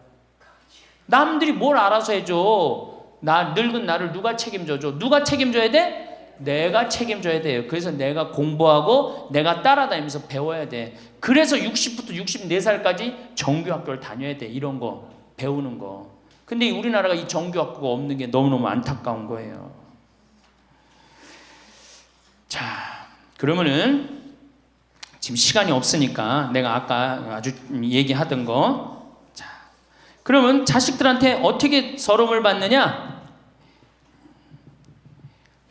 남들이 뭘 알아서 해줘. 나 늙은 나를 누가 책임져줘? 누가 책임져야 돼? 내가 책임져야 돼요. 그래서 내가 공부하고 내가 따라다니면서 배워야 돼. 그래서 60부터 64살까지 정규학교를 다녀야 돼. 이런 거 배우는 거. 근데 우리나라가 이 정규학교가 없는 게 너무너무 안타까운 거예요. 자, 그러면은 지금 시간이 없으니까 내가 아까 아주 얘기하던 거. 자, 그러면 자식들한테 어떻게 서름을 받느냐?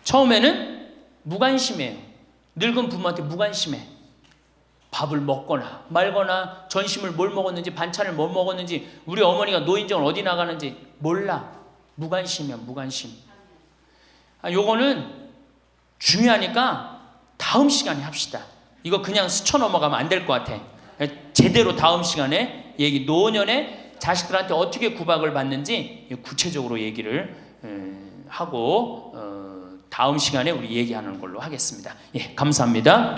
처음에는 무관심해요. 늙은 부모한테 무관심해. 밥을 먹거나 말거나 전심을 뭘 먹었는지 반찬을 뭘 먹었는지 우리 어머니가 노인정을 어디 나가는지 몰라. 무관심이야 무관심. 요거는 중요하니까 다음 시간에 합시다. 이거 그냥 스쳐 넘어가면 안 될 것 같아. 제대로 다음 시간에 노년에 자식들한테 어떻게 구박을 받는지 구체적으로 얘기를 하고 다음 시간에 우리 얘기하는 걸로 하겠습니다. 예, 감사합니다.